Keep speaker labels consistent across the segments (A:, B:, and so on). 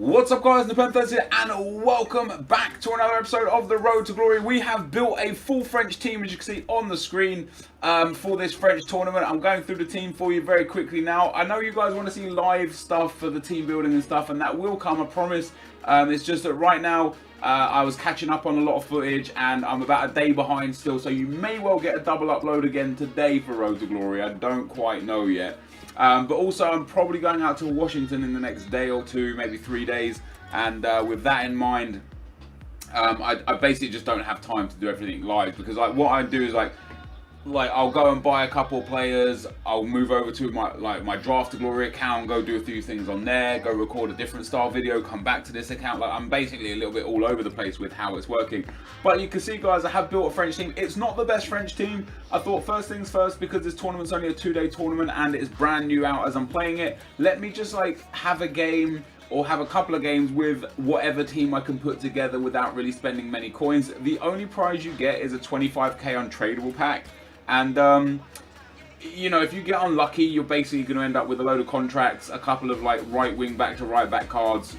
A: What's up guys, NepentheZ here and welcome back to another episode of The Road to Glory. We have built a full French team, as you can see on the screen, for this French tournament. I'm going through the team for you very quickly now. I know you guys want to see live stuff for the team building and stuff, and that will come, I promise. It's just that right now I was catching up on a lot of footage and I'm about a day behind still, so you may well get a double upload again today for Road to Glory. I don't quite know yet. But also I'm probably going out to Washington in the next day or two, maybe 3 days, and with that in mind, I basically just don't have time to do everything live, because what I do is like I'll go and buy a couple of players, I'll move over to my Draft to Glory account, go do a few things on there, go record a different style video, come back to this account. I'm basically a little bit all over the place with how it's working. But you can see guys, I have built a French team. It's not the best French team. I thought first things first, because this tournament's only a 2-day tournament and it's brand new out as I'm playing it, let me just have a game or have a couple of games with whatever team I can put together without really spending many coins. The only prize you get is a 25k untradeable pack. And, you know, if you get unlucky, you're basically going to end up with a load of contracts, a couple of right wing back to right back cards,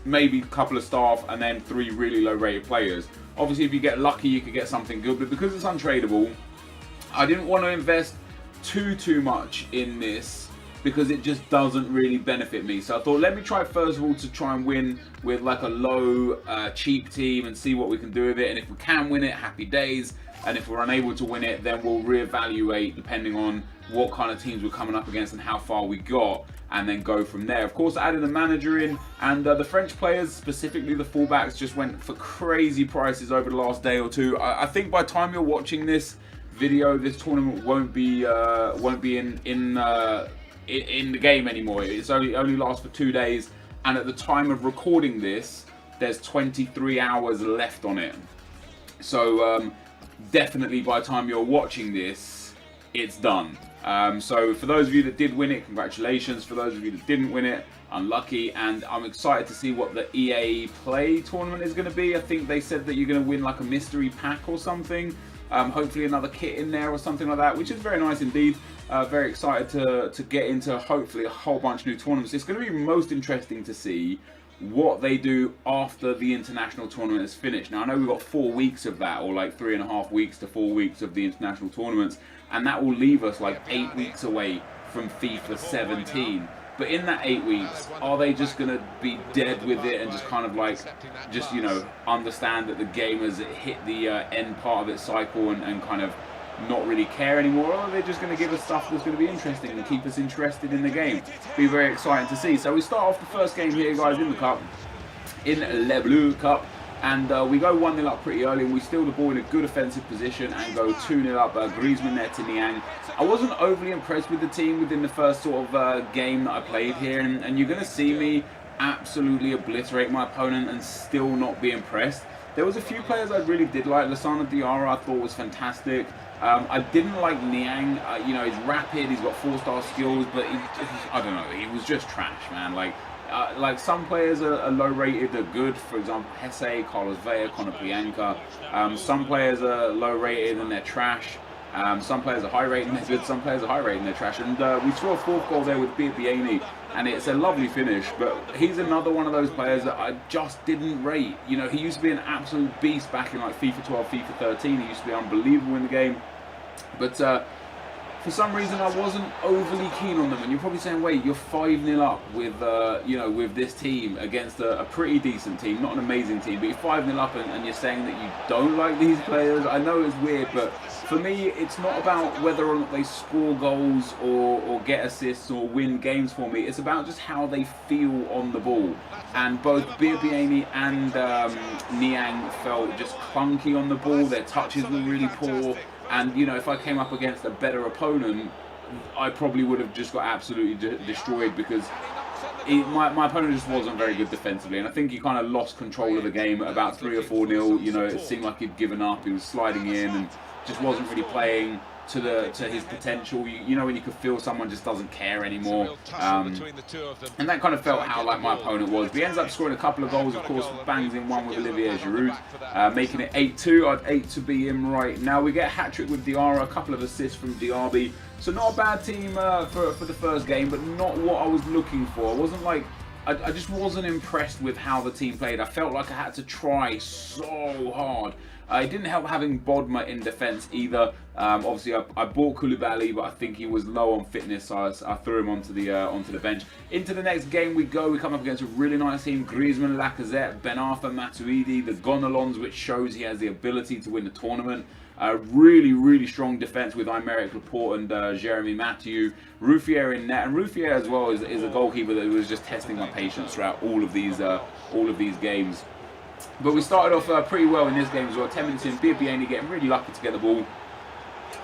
A: maybe a couple of staff, and then 3 really low rated players. Obviously, if you get lucky, you could get something good, but because it's untradeable, I didn't want to invest too much in this, because it just doesn't really benefit me. So I thought, let me try first of all to try and win with like a low, cheap team and see what we can do with it. And if we can win it, happy days. And if we're unable to win it, then we'll reevaluate depending on what kind of teams we're coming up against and how far we got, and then go from there. Of course, I added a manager in, and the French players, specifically the fullbacks, just went for crazy prices over the last day or two. I think by the time you're watching this video, this tournament won't be in the game anymore. It's only lasts for 2 days, and at the time of recording this, there's 23 hours left on it. So definitely by the time you're watching this, it's done. So for those of you that did win it, congratulations. For those of you that didn't win it, unlucky. And I'm excited to see what the EA Play tournament is going to be. I think they said that you're going to win like a mystery pack or something. Hopefully another kit in there or something like that, which is very nice indeed. Very excited to get into hopefully a whole bunch of new tournaments. It's going to be most interesting to see what they do after the international tournament is finished. Now I know we've got 4 weeks of that, or like 3.5 weeks to 4 weeks of the international tournaments, and that will leave us like 8 weeks away from FIFA 17. But in that 8 weeks, are they just going to be dead with it and just kind of you know, understand that the game has hit the end part of its cycle and kind of not really care anymore, or are they just going to give us stuff that's going to be interesting and keep us interested in the game? Be very exciting to see. So we start off the first game here, guys, in the cup, in Le Bleu Cup, and we go 1-0 up pretty early, and we steal the ball in a good offensive position and go 2-0 up. Griezmann there to Niang. I wasn't overly impressed with the team within the first sort of game that I played here, and you're going to see me absolutely obliterate my opponent and still not be impressed. There was a few players I really did like. Lassana Diarra I thought was fantastic. I didn't like Niang. You know, he's rapid, he's got 4-star skills, but I don't know, he was just trash, man. Like some players are low rated, they're good. For example, Hesse, Carlos Vela, Konoplyanka. Some players are low rated and they're trash. Some players are high rated and they're good, some players are high rated and they're trash. And we saw a 4th goal there with Biabiany, and it's a lovely finish, but he's another one of those players that I just didn't rate. You know, he used to be an absolute beast back in like FIFA 12, FIFA 13. He used to be unbelievable in the game. But for some reason I wasn't overly keen on them. And you're probably saying, wait, you're 5-0 up with you know, with this team against a pretty decent team, not an amazing team, but you're 5-0 up and you're saying that you don't like these players. I know it's weird, but for me it's not about whether or not they score goals or get assists or win games for me. It's about just how they feel on the ball. And both Biabiany and Niang felt just clunky on the ball. Their touches were really poor. And, you know, if I came up against a better opponent, I probably would have just got absolutely destroyed, because my opponent just wasn't very good defensively. And I think he kind of lost control of the game at about 3 or 4-0. You know, it seemed like he'd given up. He was sliding in and just wasn't really playing to his potential. You know, when you could feel someone just doesn't care anymore, and that kind of felt how like my opponent was. But he ends up scoring a couple of goals, of course, bangs in one with Olivier Giroud, making it 8-2. I'd 8 to be him right now. We get a hat-trick with Diarra, a couple of assists from Diaby. So not a bad team for the first game, but not what I was looking for. I wasn't like I just wasn't impressed with how the team played. I felt like I had to try so hard. It didn't help having Bodmer in defence either. Obviously, I bought Koulibaly, but I think he was low on fitness, so I threw him onto the bench. Into the next game we go. We come up against a really nice team: Griezmann, Lacazette, Ben Arfa, Matuidi, the Gonalons, which shows he has the ability to win the tournament. Really strong defence with Aymeric Laporte and Jeremy Mathieu. Ruffier in net, and Ruffier as well is a goalkeeper that was just testing my patience throughout all of these games. But we started off pretty well in this game as well. 10 minutes in, Biabiany getting really lucky to get the ball,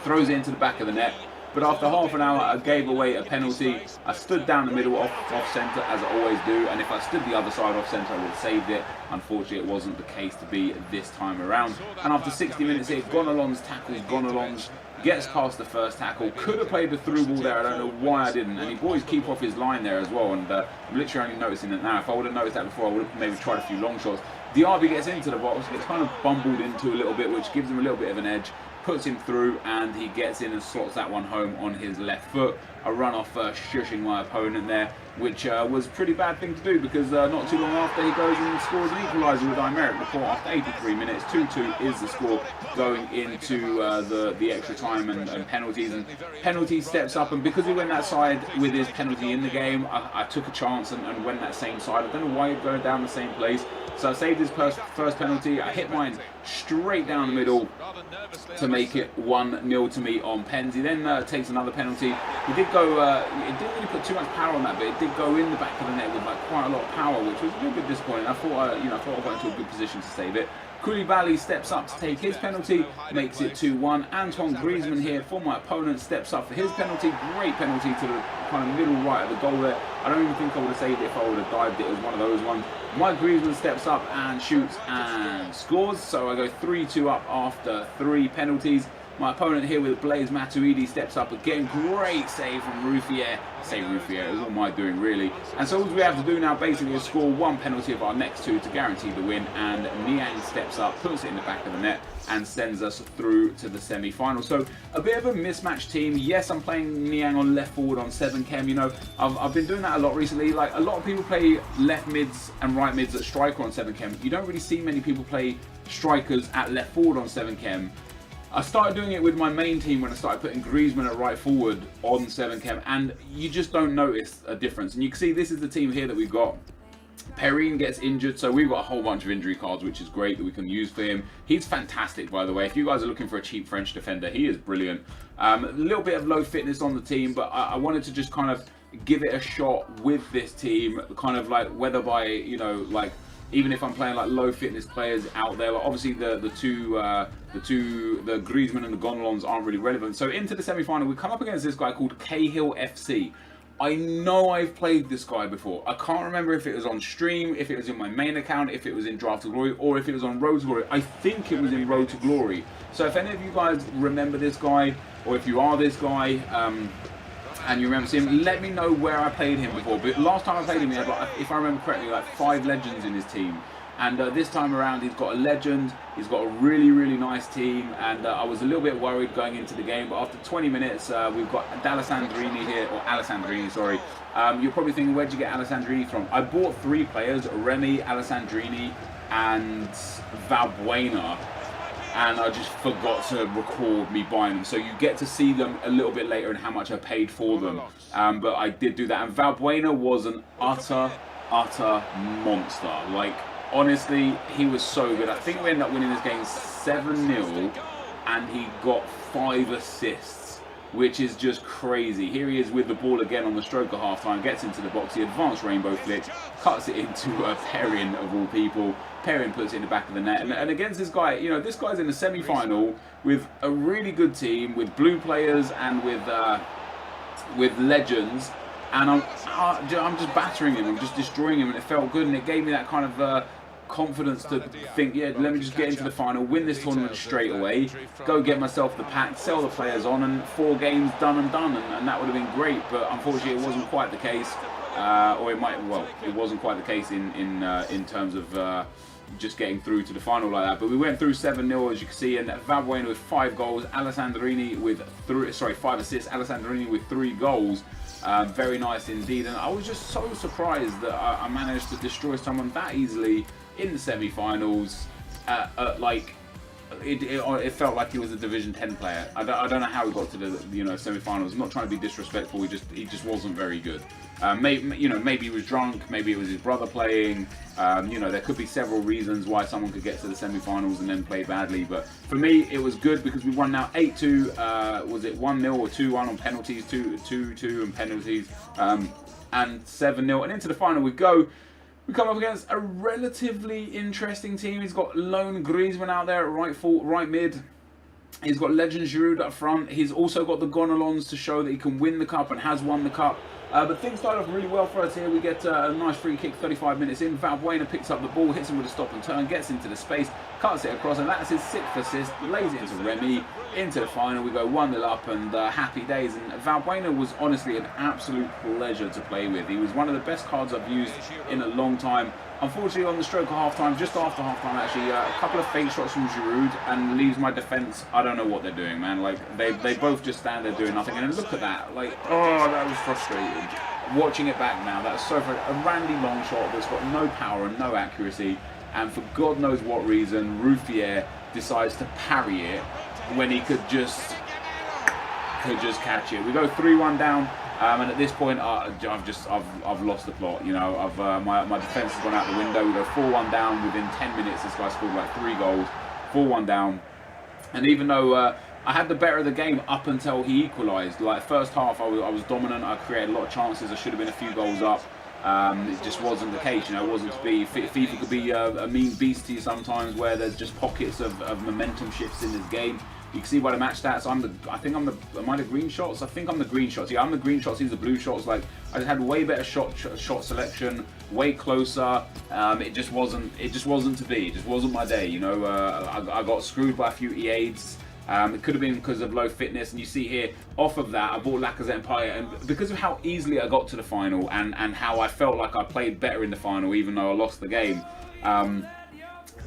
A: throws it into the back of the net. But after half an hour, I gave away a penalty. I stood down the middle off centre, as I always do, and if I stood the other side off centre, I would have saved it. Unfortunately, it wasn't the case to be this time around. And after 60 minutes here, Gonalons tackles Gonalons, gets past the first tackle. Could have played the through ball there, I don't know why I didn't. And he brought his keeper off his line there as well, and I'm literally only noticing it now. If I would have noticed that before, I would have maybe tried a few long shots. Diaby gets into the box, gets kind of bumbled into a little bit, which gives him a little bit of an edge. Puts him through, and he gets in and slots that one home on his left foot. A run off shushing my opponent there, which was a pretty bad thing to do, because not too long after he goes and scores an equaliser with Aymeric Laporte after 83 minutes. 2-2 is the score going into the extra time and penalties. And penalty steps up, and because he went that side with his penalty in the game, I took a chance and went that same side. I don't know why he'd go down the same place. So I saved his first penalty. I hit mine straight down the middle to make it 1-0 to me on pens. He then takes another penalty. He did go, it didn't really put too much power on that, but it did go in the back of the net with like quite a lot of power, which was a little bit disappointing. I thought, I got into a good position to save it. Koulibaly steps up to take his penalty, makes it 2-1. Antoine Griezmann here for my opponent steps up for his penalty. Great penalty to the kind of middle right of the goal there. I don't even think I would have saved it if I would have dived it. It was one of those ones. Mike Griezmann steps up and shoots and scores. So I go 3-2 up after 3 penalties. My opponent here with Blaise Matuidi steps up again. Great save from Ruffier. I say Ruffier, it was all my doing really. And so all we have to do now basically is score 1 penalty of our next 2 to guarantee the win. And Niang steps up, puts it in the back of the net, and sends us through to the semi-final. So a bit of a mismatched team. Yes, I'm playing Niang on left forward on 7 chem. You know, I've been doing that a lot recently. Like, a lot of people play left mids and right mids at striker on 7 chem. You don't really see many people play strikers at left forward on 7 chem. I started doing it with my main team when I started putting Griezmann at right forward on 7 chem, and you just don't notice a difference. And you can see this is the team here that we've got. Perrine gets injured, so we've got a whole bunch of injury cards, which is great that we can use for him. He's fantastic, by the way. If you guys are looking for a cheap French defender, he is brilliant. A little bit of low fitness on the team, but I wanted to just kind of give it a shot with this team, kind of like whether by, you know, like, even if I'm playing like low fitness players out there, like obviously the Griezmann and the Gonalons aren't really relevant. So into the semi-final, we come up against this guy called Cahill FC. I know I've played this guy before. I can't remember if it was on stream, if it was in my main account, if it was in Draft to Glory, or if it was on Road to Glory. I think it was in Road to Glory. So if any of you guys remember this guy, or if you are this guy, and you remember seeing him, let me know where I played him before. But last time I played him, he had, like, if I remember correctly, like 5 legends in his team. And this time around, he's got a legend. He's got a really nice team. And I was a little bit worried going into the game. But after 20 minutes, we've got D'Alessandrini here, or Alessandrini, sorry. You're probably thinking, where'd you get Alessandrini from? I bought 3 players, Remy, Alessandrini, and Valbuena. And I just forgot to record me buying them. So you get to see them a little bit later and how much I paid for them. But I did do that. And Valbuena was an utter monster. Like, honestly, he was so good. I think we ended up winning this game 7-0. And he got 5 assists, which is just crazy. Here he is with the ball again on the stroke at half-time. Gets into the box. The advanced rainbow flick. Cuts it into Perrine, of all people. Perrine puts it in the back of the net, and against this guy, you know, this guy's in the semi-final with a really good team, with blue players and with legends, and I'm just battering him, I'm just destroying him, and it felt good, and it gave me that kind of confidence to think, yeah, let me just get into the final, win this tournament straight away, go get myself the pack, sell the players on, and 4 games done, and that would have been great, but unfortunately it wasn't quite the case. Or it might, well, it wasn't quite the case in terms of just getting through to the final like that. But we went through 7-0, as you can see, and Valbuena with 5 goals, Alessandrini with 5 assists, Alessandrini with 3 goals. Very nice indeed, and I was just so surprised that I managed to destroy someone that easily in the semi-finals. Like, it felt like he was a Division 10 player. I don't know how he got to the semi-finals. I'm not trying to be disrespectful. He just wasn't very good. Maybe he was drunk. Maybe it was his brother playing. There could be several reasons why someone could get to the semi-finals and then play badly. But for me, it was good because we won now 8-2. Was it 1-0 or 2-1 on penalties? 2-2 and penalties, and 7-0. And into the final we go. We come up against a relatively interesting team. He's got lone Griezmann out there at right mid. He's got Legend Giroud up front. He's also got the Gonalons to show that he can win the cup and has won the cup. But things start off really well for us here. We get a nice free kick 35 minutes in. Valbuena picks up the ball, hits him with a stop and turn, gets into the space, cuts it across, and that's his 6th assist. Lays it into Remy. Into the final, we go 1-0 up, and happy days. And Valbuena was honestly an absolute pleasure to play with. He was one of the best cards I've used in a long time. Unfortunately, on the stroke of half-time, just after half-time actually, a couple of fake shots from Giroud and leaves my defence. I don't know what they're doing, man. Like, they both just stand there doing nothing. And look at that. Like, oh, that was frustrating. Watching it back now, that's so frustrating. A randy long shot that's got no power and no accuracy. And for God knows what reason, Ruffier decides to parry it when he could just catch it. We go 3-1 down. And at this point, I've lost the plot. You know, my defence has gone out the window. We go 4-1 down within 10 minutes. This guy scored like 3 goals. 4-1 down, and even though I had the better of the game up until he equalised. Like first half, I was dominant. I created a lot of chances. I should have been a few goals up. It just wasn't the case. You know, it wasn't to be. FIFA could be a mean beast to you sometimes, where there's just pockets of momentum shifts in this game. You can see by the match stats, am I the green shots? I think I'm the green shots. Yeah, I'm the green shots, he's the blue shots. Like, I just had way better shot selection, way closer. It just wasn't to be. It just wasn't my day, you know. I got screwed by a few E8s. It could have been because of low fitness, and you see here, off of that, I bought Lacazette and Payet, and because of how easily I got to the final, and how I felt like I played better in the final, even though I lost the game,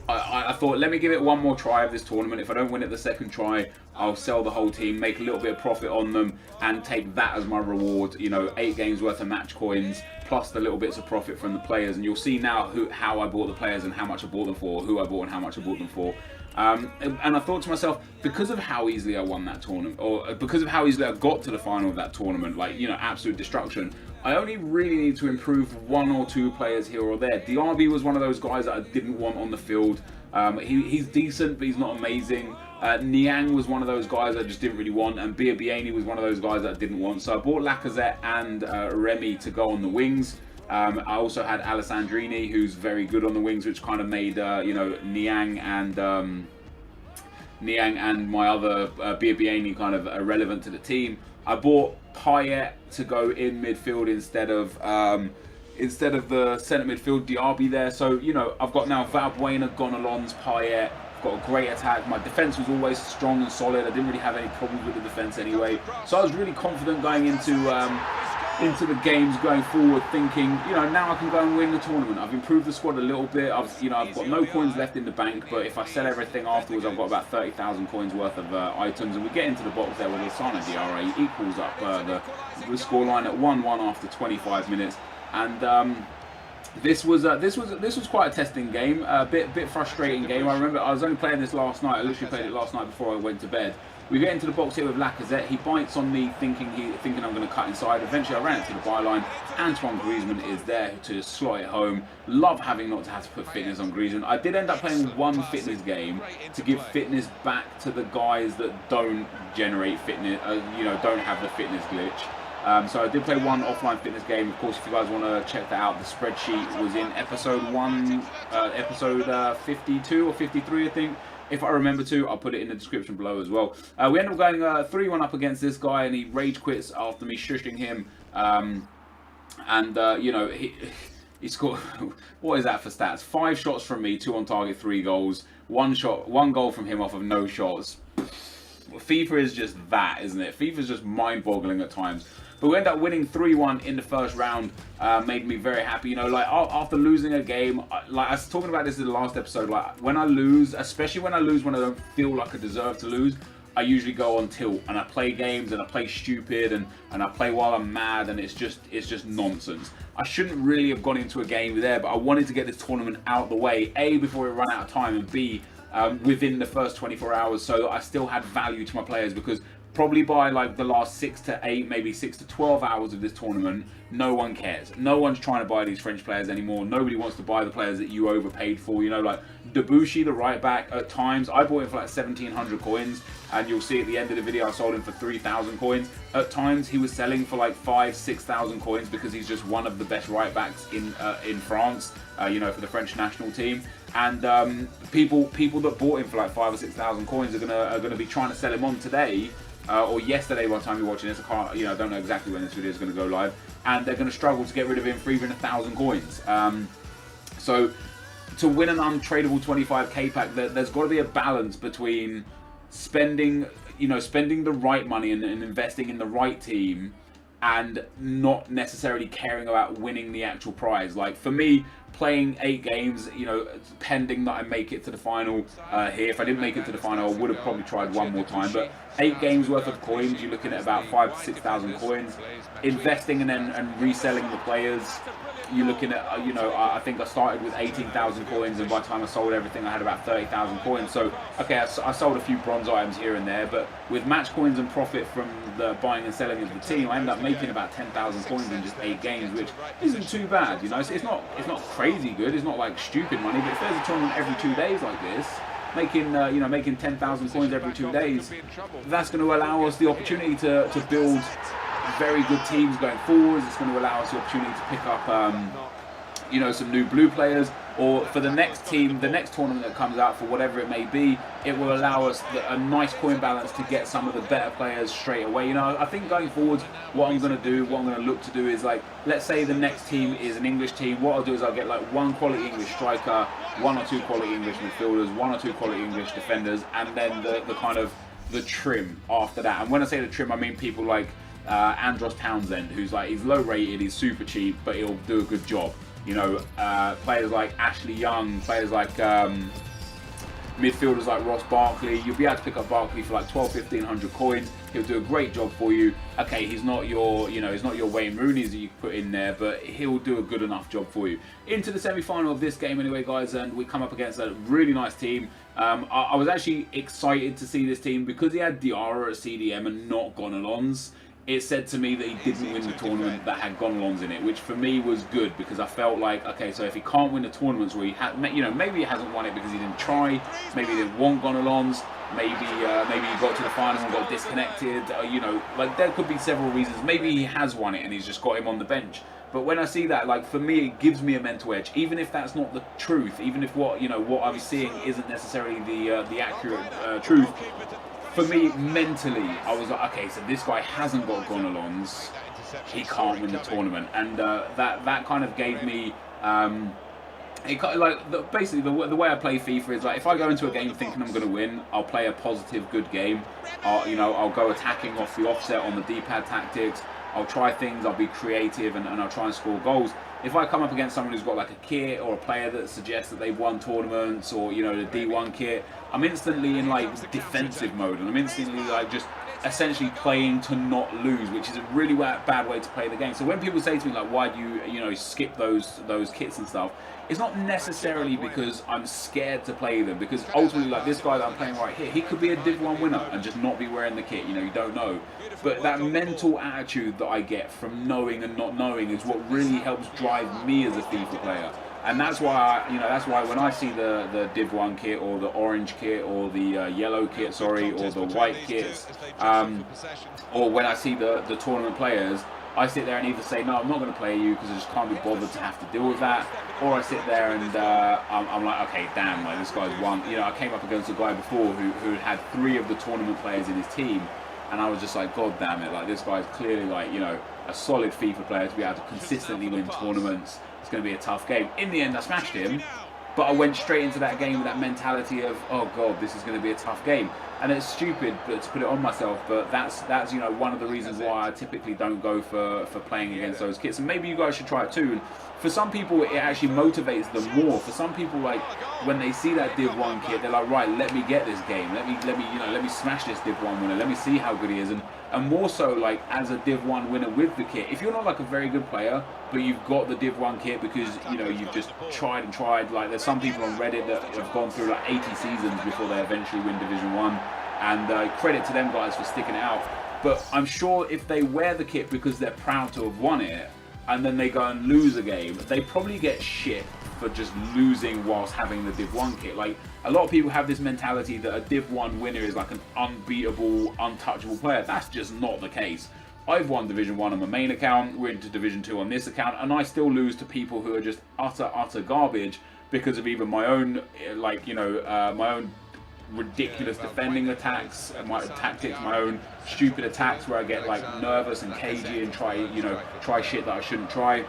A: I thought, let me give it one more try of this tournament. If I don't win it the second try, I'll sell the whole team, make a little bit of profit on them, and take that as my reward. You know, 8 games worth of match coins, plus the little bits of profit from the players. And you'll see now how I bought the players and how much I bought them for, who I bought and how much I bought them for. And I thought to myself, because of how easily I won that tournament, or because of how easily I got to the final of that tournament, like, you know, absolute destruction, I only really need to improve 1 or 2 players here or there. Diaby was one of those guys that I didn't want on the field. He's decent, but he's not amazing. Niang was one of those guys I just didn't really want, and Biabiany was one of those guys that I didn't want. So I bought Lacazette and Remy to go on the wings. I also had Alessandrini, who's very good on the wings, which kind of made Niang and my other Biabiany kind of irrelevant to the team. I bought Payet to go in midfield instead of the centre midfield Diaby there. So, you know, I've got now Valbuena, Gonalons, Payet. I've got a great attack. My defence was always strong and solid. I didn't really have any problems with the defence anyway. So I was really confident going into the games going forward, thinking, you know, now I can go and win the tournament. I've improved the squad a little bit. I've got no coins left in the bank, but if I sell everything afterwards, I've got about 30,000 coins worth of items. And we get into the box there with Lasana Diarra. He equals up the scoreline at 1-1 after 25 minutes. And this was quite a testing game, a bit frustrating game. I remember I was only playing this last night. I literally played it last night before I went to bed. We get into the box here with Lacazette. He bites on me, thinking I'm going to cut inside. Eventually, I ran it to the byline. Antoine Griezmann is there to slot it home. Love having not to have to put fitness on Griezmann. I did end up playing one fitness game to give fitness back to the guys that don't generate fitness, don't have the fitness glitch. So I did play one offline fitness game. Of course, if you guys want to check that out, the spreadsheet was in episode 52 or 53, I think. If I remember to, I'll put it in the description below as well. We ended up going 3-1 up against this guy, and he rage quits after me shushing him. He scored, what is that for stats? 5 shots from me, 2 on target, 3 goals. 1 goal from him off of no shots. FIFA is just that, isn't it? FIFA is just mind-boggling at times. But we end up winning 3-1 in the first round. Made me very happy. You know, like after losing a game, like I was talking about this in the last episode, like when I lose, especially when I lose when I don't feel like I deserve to lose, I usually go on tilt and I play games and I play stupid and I play while I'm mad, and it's just nonsense. I shouldn't really have gone into a game there, but I wanted to get this tournament out of the way, A, before we run out of time, and B, within the first 24 hours, so that I still had value to my players, because probably by like the last 6 to 8, maybe 6 to 12 hours of this tournament, no one cares. No one's trying to buy these French players anymore. Nobody wants to buy the players that you overpaid for. You know, like Debuchy, the right back, at times I bought him for like 1,700 coins, and you'll see at the end of the video I sold him for 3,000 coins. At times he was selling for like 5,000-6,000 coins, because he's just one of the best right backs in France. You know, for the French national team. And people that bought him for like 5,000 or 6,000 coins are gonna be trying to sell him on today. Or yesterday by the time you're watching this. I don't know exactly when this video is going to go live, and they're going to struggle to get rid of him for even 1,000 coins. So to win an untradeable 25k pack, there's got to be a balance between spending the right money and investing in the right team, and not necessarily caring about winning the actual prize. Like for me, playing 8 games, you know, pending that I make it to the final here. If I didn't make it to the final, I would have probably tried one more time. But 8 games worth of coins, you're looking at about 5,000 to 6,000 coins. Investing and reselling the players, you're looking at, you know, I think I started with 18,000 coins, and by the time I sold everything, I had about 30,000 coins. So, okay, I sold a few bronze items here and there, but with match coins and profit from the buying and selling of the team, I ended up making about 10,000 coins in just 8 games, which isn't too bad. You know, it's not crazy good. It's not like stupid money, but if there's a tournament every 2 days like this, making 10,000 coins every 2 days, that's going to allow us the opportunity to build very good teams going forwards. It's going to allow us the opportunity to pick up you know, some new blue players, or for the next team, the next tournament that comes out, for whatever it may be, it will allow us a nice coin balance to get some of the better players straight away. You know, I think going forwards, what I'm going to look to do is, like, let's say the next team is an English team. What I'll do is I'll get like 1 quality English striker, 1 or 2 quality English midfielders, 1 or 2 quality English defenders, and then the kind of the trim after that. And when I say the trim, I mean people like Andros Townsend, who's like, he's low rated, he's super cheap, but he'll do a good job. You know, players like Ashley Young, players like midfielders like Ross Barkley. You'll be able to pick up Barkley for like 1,200-1,500 coins. He'll do a great job for you. Okay, he's not your, you know, he's not your Wayne Rooney's that you put in there, but he'll do a good enough job for you. Into the semi-final of this game anyway, guys, and we come up against a really nice team. I was actually excited to see this team because he had Diarra at CDM and not Gonalons. It said to me that he didn't win the tournament that had Gonalons in it, which for me was good, because I felt like, okay, so if he can't win the tournaments where he had, you know, maybe he hasn't won it because he didn't try, maybe he didn't want Gonalons, maybe he got to the final and got disconnected, you know, like there could be several reasons. Maybe he has won it and he's just got him on the bench. But when I see that, like, for me, it gives me a mental edge, even if that's not the truth, even if what I'm seeing isn't necessarily the accurate truth. For me, mentally, I was like, okay, so this guy hasn't got Gonalons, he can't win the tournament, and that kind of gave me, basically the way I play FIFA is like, if I go into a game thinking I'm going to win, I'll play a positive, good game. I'll go attacking off the offset on the D-pad tactics. I'll try things, I'll be creative, and I'll try and score goals. If I come up against someone who's got like a kit or a player that suggests that they've won tournaments, or, you know, the D1 kit, I'm instantly in like defensive mode, and I'm instantly like just essentially playing to not lose, which is a really bad way to play the game. So when people say to me like, why do you skip those kits and stuff, it's not necessarily because I'm scared to play them, because ultimately, like this guy that I'm playing right here, he could be a Div 1 winner and just not be wearing the kit, you know, you don't know. But that mental attitude that I get from knowing and not knowing is what really helps drive me as a FIFA player. And that's why, that's why when I see the Div 1 kit, or the orange kit, or the yellow kit, sorry, or the white kits, or when I see the tournament players, I sit there and either say, no, I'm not going to play you because I just can't be bothered to have to deal with that, or I sit there and I'm like, okay, damn, like this guy's won. You know, I came up against a guy before who had 3 of the tournament players in his team, and I was just like, god damn it, like this guy's clearly like, you know, a solid FIFA player to be able to consistently win tournaments. It's going to be a tough game. In the end, I smashed him, but I went straight into that game with that mentality of, oh god, this is going to be a tough game. And it's stupid to put it on myself, but that's you know, one of the reasons why I typically don't go for playing against those kits. And maybe you guys should try it too. And for some people, it actually motivates them more. For some people, like when they see that Div 1 kit, they're like, right, let me get this game. Let me smash this Div 1 winner. Let me see how good he is. And more so, like as a Div 1 winner with the kit, if you're not like a very good player, but you've got the Div 1 kit because you know you've just tried and tried. Like there's some people on Reddit that have gone through like 80 seasons before they eventually win Division 1. And credit to them guys for sticking it out. But I'm sure if they wear the kit because they're proud to have won it, and then they go and lose a game, they probably get shit for just losing whilst having the Div 1 kit. Like, a lot of people have this mentality that a Div 1 winner is like an unbeatable, untouchable player. That's just not the case. I've won Division 1 on my main account, we're into Division 2 on this account, and I still lose to people who are just utter garbage because of either my own, like, you know, my own ridiculous defending attacks, my tactics, my own stupid attacks where I get like nervous and cagey and try shit that I shouldn't try.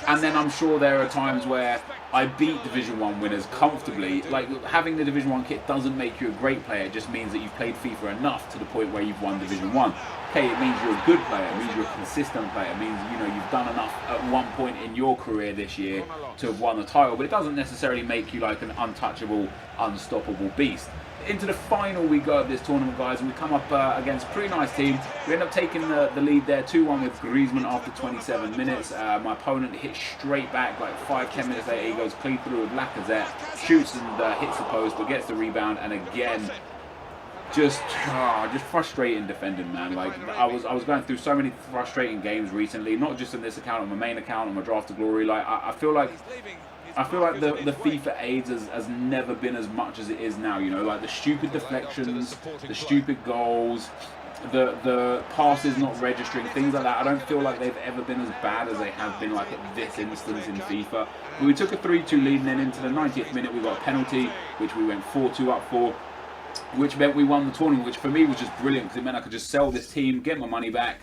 A: And then I'm sure there are times where I beat Division 1 winners comfortably. Like, having the Division 1 kit doesn't make you a great player, it just means that you've played FIFA enough to the point where you've won Division 1. Okay, it means you're a good player, it means you're a consistent player, it means, you know, you've done enough at one point in your career this year to have won the title, but it doesn't necessarily make you like an untouchable, unstoppable beast. Into the final we go of this tournament, guys, and we come up against a pretty nice team. We end up taking the lead there 2-1 with Griezmann after 27 minutes. My opponent hits straight back, like 5-10 minutes later he goes clean through with NepentheZ, shoots and hits the post, but gets the rebound, and again just frustrating defending, man. Like, I was going through so many frustrating games recently, not just on this account, on my main account, on my Draft to Glory. Like, I feel like the FIFA AIDS has never been as much as it is now, you know, like the stupid deflections, the stupid goals, the passes not registering, things like that. I don't feel like they've ever been as bad as they have been like at this instance in FIFA. But we took a 3-2 lead, and then into the 90th minute we got a penalty, which we went 4-2 up for, which meant we won the tournament, which for me was just brilliant because it meant I could just sell this team, get my money back,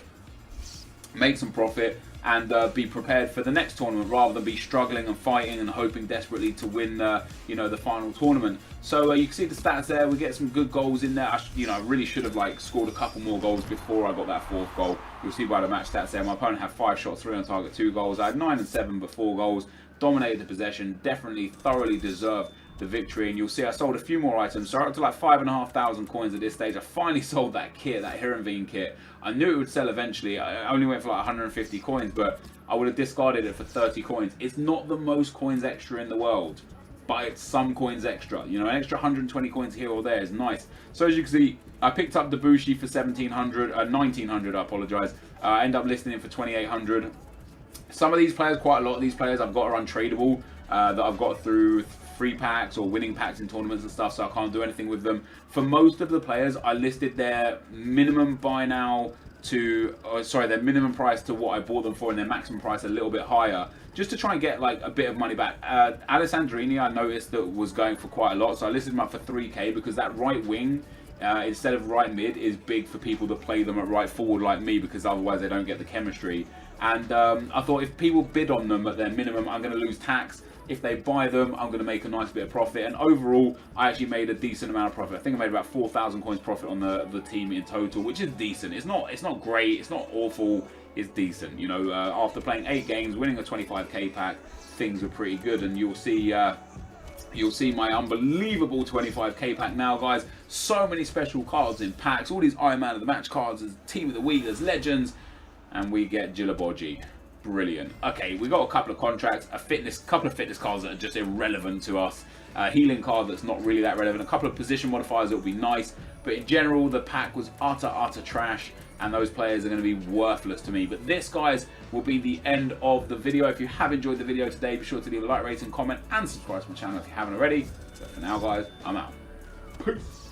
A: make some profit, and be prepared for the next tournament rather than be struggling and fighting and hoping desperately to win, you know, the final tournament. So you can see the stats there. We get some good goals in there. I really should have like scored a couple more goals before I got that 4th goal. You'll see by the match stats there. My opponent had 5 shots, 3 on target, 2 goals. I had 9 and 7 but 4 goals. Dominated the possession. Definitely, thoroughly deserved the victory. And you'll see I sold a few more items, so up to like 5,500 coins at this stage. I finally sold that kit, that Heerenveen kit. I knew it would sell eventually. I only went for like 150 coins, but I would have discarded it for 30 coins. It's not the most coins extra in the world, but it's some coins extra. You know, an extra 120 coins here or there is nice. So as you can see, I picked up Debussy for 1900, I apologise. I end up listing it for 2800. Some of these players, quite a lot of these players I've got are untradeable, that I've got through free packs or winning packs in tournaments and stuff, so I can't do anything with them. For most of the players, I listed their minimum buy now to, their minimum price to what I bought them for, and their maximum price a little bit higher, just to try and get like a bit of money back. Alessandrini, I noticed that was going for quite a lot, so I listed him up for 3k because that right wing, instead of right mid, is big for people that play them at right forward like me, because otherwise they don't get the chemistry. And I thought if people bid on them at their minimum, I'm going to lose tax. If they buy them, I'm going to make a nice bit of profit. And overall, I actually made a decent amount of profit. I think I made about 4,000 coins profit on the team in total, which is decent. It's not great, it's not awful, it's decent. You know, after playing 8 games, winning a 25k pack, things are pretty good. And you'll see my unbelievable 25k pack now, guys. So many special cards in packs, all these Iron Man of the Match cards, there's Team of the Week, there's Legends, and we get Jillaboji. Brilliant. Okay, we got a couple of contracts, couple of fitness cards that are just irrelevant to us, a healing card that's not really that relevant, a couple of position modifiers that would be nice, but in general the pack was utter trash, and those players are going to be worthless to me. But this, guys, will be the end of the video. If you have enjoyed the video today, be sure to leave a like, rating, comment, and subscribe to my channel if you haven't already. So for now, guys, I'm out. Peace.